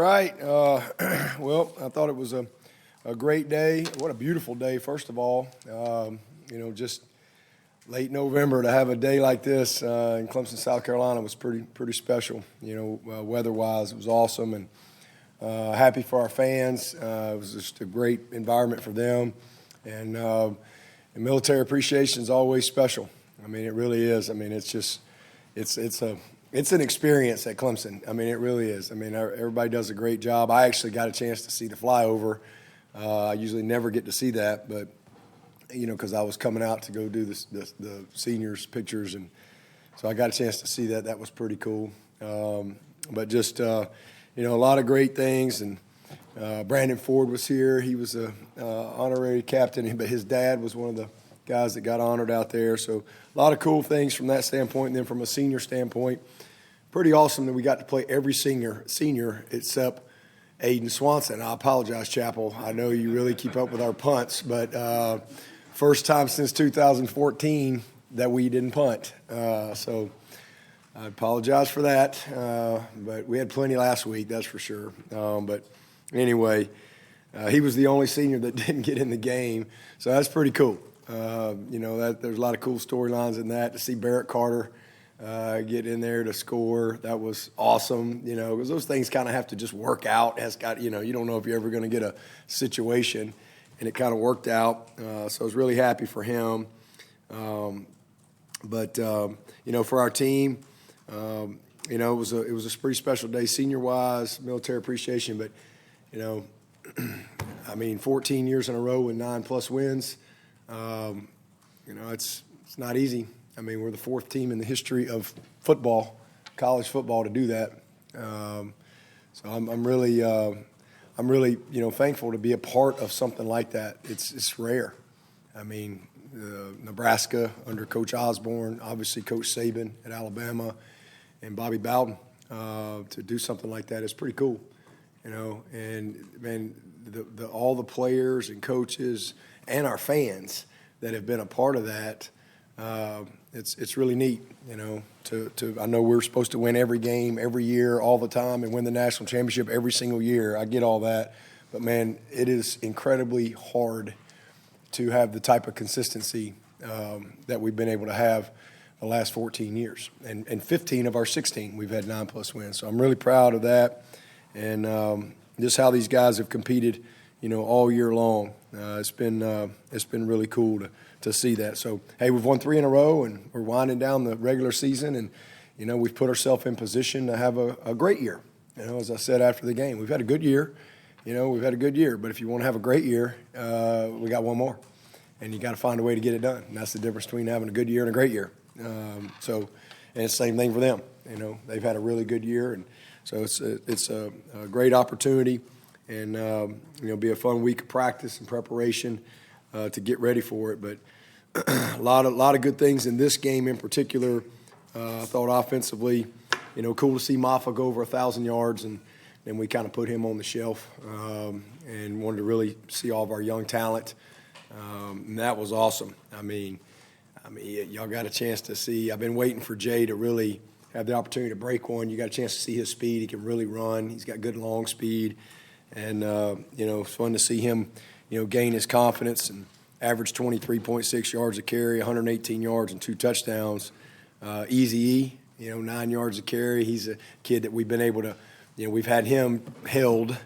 right. Well, I thought it was a great day. What a beautiful day, first of all. Just late November to have a day like this in Clemson, South Carolina was pretty special. Weather-wise, it was awesome, and happy for our fans. It was just a great environment for them, and military appreciation is always special. I mean, it really is. I mean, it's an experience at Clemson. I mean, it really is. I mean, everybody does a great job. I actually got a chance to see the flyover. I usually never get to see that, but because I was coming out to go do the seniors pictures, and so I got a chance to see that. That was pretty cool. But just a lot of great things. And Brandon Ford was here. He was a honorary captain, but his dad was one of the guys that got honored out there. So a lot of cool things from that standpoint. And then from a senior standpoint, pretty awesome that we got to play every senior except Aiden Swanson. I apologize, Chappell. I know you really keep up with our punts, but first time since 2014 that we didn't punt. So I apologize for that. But we had plenty last week, that's for sure. But anyway, he was the only senior that didn't get in the game, so that's pretty cool. There's a lot of cool storylines in that. To see Barrett Carter get in there to score, that was awesome. Because those things kind of have to just work out. You don't know if you're ever going to get a situation, and it kind of worked out. So I was really happy for him. But for our team, it was a pretty special day, senior-wise, military appreciation. But 14 years in a row with 9+ wins. It's not easy. I mean, we're the fourth team in the history of football, college football, to do that. So I'm really thankful to be a part of something like that. It's rare. I mean, Nebraska under Coach Osborne, obviously Coach Saban at Alabama, and Bobby Bowden to do something like that is pretty cool. And man, all the players and coaches and our fans that have been a part of that, it's really neat, I know we're supposed to win every game, every year, all the time, and win the national championship every single year. I get all that. But, man, it is incredibly hard to have the type of consistency that we've been able to have the last 14 years. And 15 of our 16, we've had 9+ wins. So I'm really proud of that. And just how these guys have competed, all year long. It's been really cool to see that. So, hey, we've won 3 in a row, and we're winding down the regular season, and we've put ourselves in position to have a great year. As I said after the game, we've had a good year. But if you want to have a great year, we got one more, and you got to find a way to get it done. And that's the difference between having a good year and a great year. And it's the same thing for them. They've had a really good year, and so it's a great opportunity. And be a fun week of practice and preparation to get ready for it. But a lot of good things in this game in particular. I thought offensively, cool to see Maffa go over 1,000 yards, and then we kind of put him on the shelf and wanted to really see all of our young talent. And that was awesome. I mean, y'all got a chance to see. I've been waiting for Jay to really have the opportunity to break one. You got a chance to see his speed. He can really run. He's got good long speed. And, it's fun to see him, gain his confidence and average 23.6 yards a carry, 118 yards and 2 touchdowns. Easy E, 9 yards a carry. He's a kid that we've been able to, we've had him held.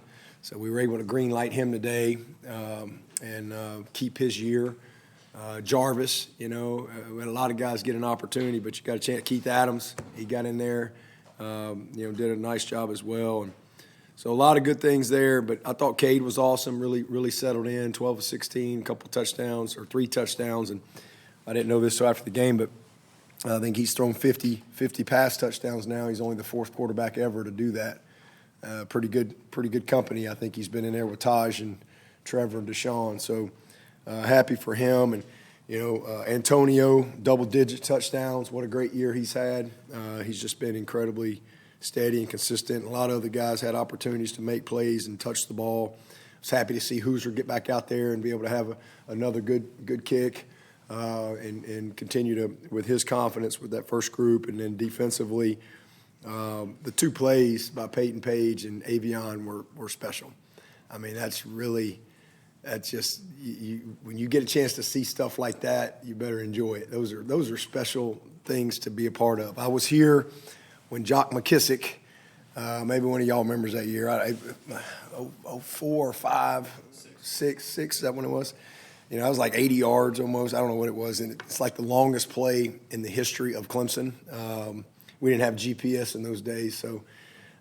So we were able to green light him today and keep his year. Jarvis, we had a lot of guys get an opportunity, but you got a chance. Keith Adams, he got in there, did a nice job as well. And so a lot of good things there, but I thought Cade was awesome, really settled in, 12 of 16, a couple touchdowns, or 3 touchdowns. And I didn't know this till after the game, but I think he's thrown 50 pass touchdowns now. He's only the 4th quarterback ever to do that. Pretty good company. I think he's been in there with Taj and Trevor and Deshaun. So happy for him. And, Antonio, double-digit touchdowns. What a great year he's had. He's just been incredibly steady and consistent. A lot of other guys had opportunities to make plays and touch the ball. I was happy to see Hoosier get back out there and be able to have another good kick and continue to with his confidence with that first group. And then defensively, The two plays by Peyton Page and Avion were special. I mean, that's just when you get a chance to see stuff like that, you better enjoy it. Those are special things to be a part of. I was here when Jock McKissick, maybe one of y'all remembers that year, 04 or 5, 6, is that when it was? You know, I was like 80 yards almost. I don't know what it was. And it's like the longest play in the history of Clemson. We didn't have GPS in those days, so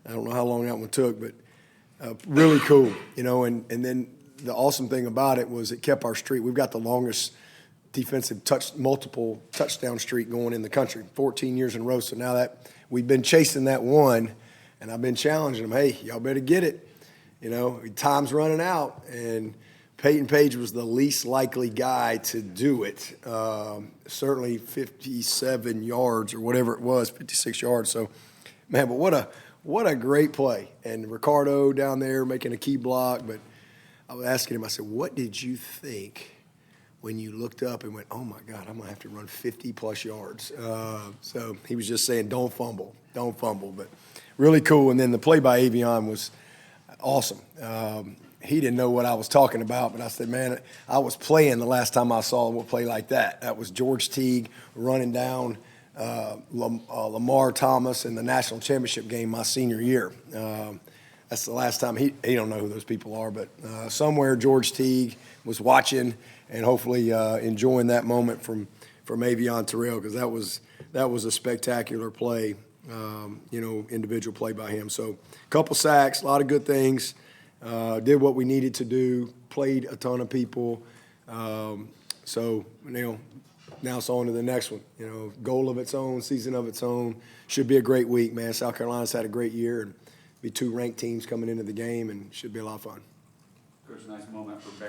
I don't know how long that one took, but really cool, you know. And then the awesome thing about it was it kept our streak. We've got the longest defensive multiple touchdown streak going in the country, 14 years in a row. So now that we've been chasing that one, and I've been challenging them, hey, y'all better get it. You know, time's running out, and Peyton Page was the least likely guy to do it. Certainly 57 yards or whatever it was, 56 yards. So, man, but what a great play. And Ricardo down there making a key block. But I was asking him, I said, what did you think when you looked up and went, oh, my God, I'm going to have to run 50-plus yards? So he was just saying, don't fumble. But really cool. And then the play by Avion was awesome. He didn't know what I was talking about, but I said, man, I was playing the last time I saw a play like that. That was George Teague running down Lamar Thomas in the national championship game my senior year. That's the last time he don't know who those people are, but somewhere George Teague was watching and hopefully enjoying that moment from Avion Terrell, because that was a spectacular play, individual play by him. So a couple sacks, a lot of good things. Did what we needed to do, played a ton of people. So, now it's on to the next one. Goal of its own, season of its own. Should be a great week, man. South Carolina's had a great year, and be two ranked teams coming into the game, and should be a lot of fun. Coach, nice moment for